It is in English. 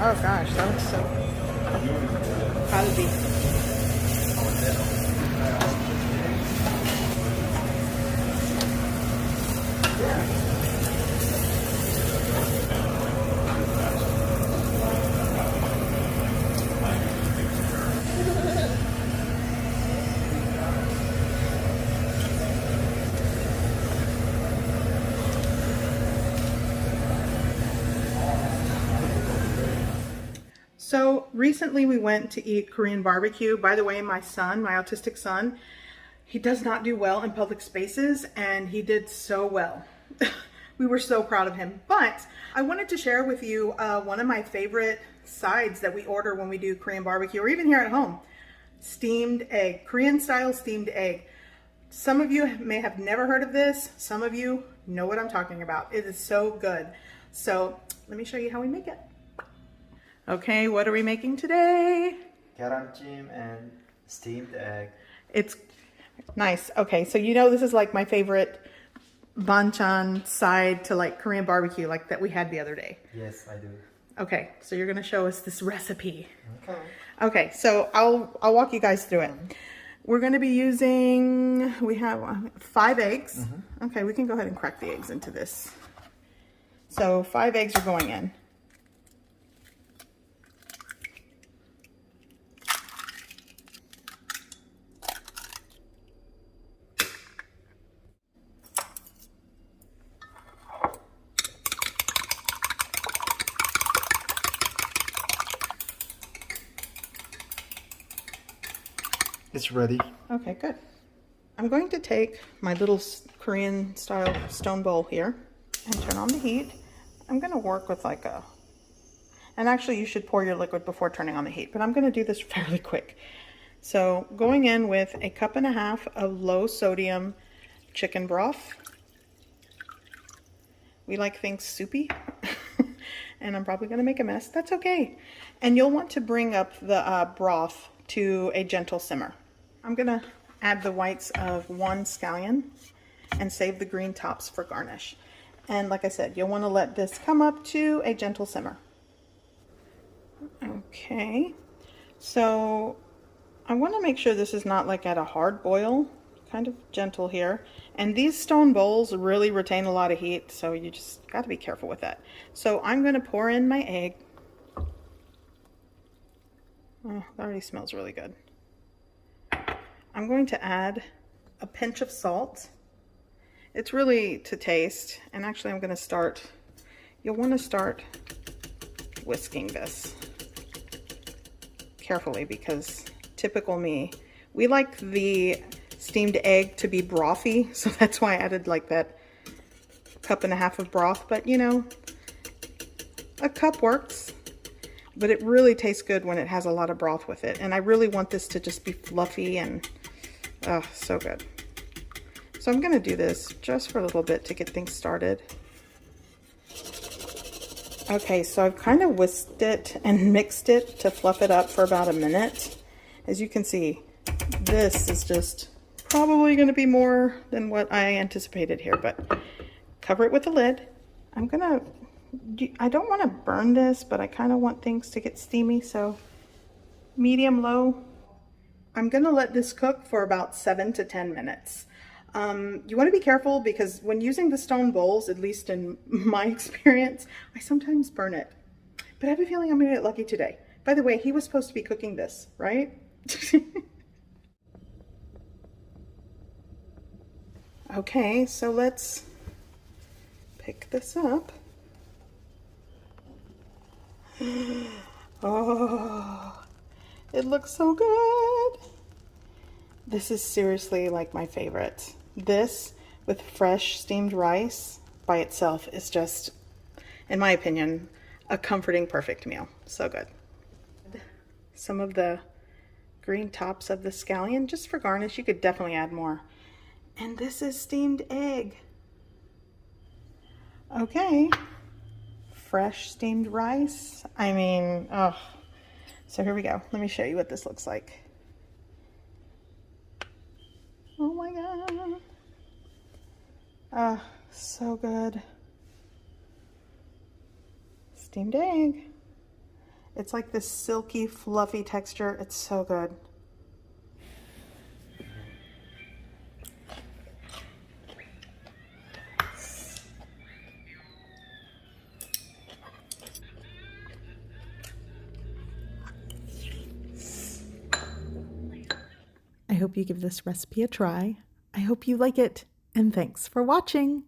Oh gosh, that looks so healthy. So recently we went to eat Korean barbecue. By the way, my son, my autistic son, he does not do well in public spaces, and he did so well. We were so proud of him. But I wanted to share with you one of my favorite sides that we order when we do Korean barbecue, or even here at home. Steamed egg, Korean style steamed egg. Some of you may have never heard of this. Some of you know what I'm talking about. It is so good. So let me show you how we make it. Okay, what are we making today? Gyeranjjim and steamed egg. It's nice. Okay, so you know this is like my favorite banchan side to like Korean barbecue, like that we had the other day. Yes, I do. Okay, so you're gonna show us this recipe. Okay. Okay, so I'll walk you guys through it. We're gonna be using, we have 5 eggs. Okay, we can go ahead and crack the eggs into this. So 5 eggs are going in. It's ready. Okay, good. I'm going to take my little Korean style stone bowl here and turn on the heat. I'm going to work with like a, and actually you should pour your liquid before turning on the heat, but I'm going to do this fairly quick. So going in with a 1.5 cups of low sodium chicken broth. We like things soupy and I'm probably going to make a mess. That's okay. And you'll want to bring up the broth to a gentle simmer. I'm gonna add the whites of 1 scallion and save the green tops for garnish. And like I said, you'll want to let this come up to a gentle simmer. Okay, so I want to make sure this is not like at a hard boil, kind of gentle here. And these stone bowls really retain a lot of heat, so you just got to be careful with that. So I'm going to pour in my egg. Oh, that already smells really good. I'm going to add a pinch of salt. It's really to taste, and actually I'm going to start, you'll want to start whisking this carefully because typical me, we like the steamed egg to be brothy, so that's why I added like that 1.5 cups of broth, but you know, a cup works. But it really tastes good when it has a lot of broth with it. And I really want this to just be fluffy and so good. So I'm gonna do this just for a little bit to get things started. Okay, so I've kind of whisked it and mixed it to fluff it up for about a minute. As you can see, this is just probably gonna be more than what I anticipated here, but cover it with a lid. I don't want to burn this, but I kind of want things to get steamy, so medium low. I'm going to let this cook for about 7 to 10 minutes. You want to be careful because when using the stone bowls, at least in my experience, I sometimes burn it. But I have a feeling I'm going to get lucky today. By the way, he was supposed to be cooking this, right? Okay, so let's pick this up. Oh, it looks so good. This is seriously like my favorite. This with fresh steamed rice by itself is just, in my opinion, a comforting, perfect meal. So good. Some of the green tops of the scallion just for garnish. You could definitely add more. And this is steamed egg. Okay. Fresh steamed rice. I mean, oh. So here we go. Let me show you what this looks like. Oh my God. Oh, so good. Steamed egg. It's like this silky, fluffy texture. It's so good. I hope you give this recipe a try. I hope you like it, and thanks for watching.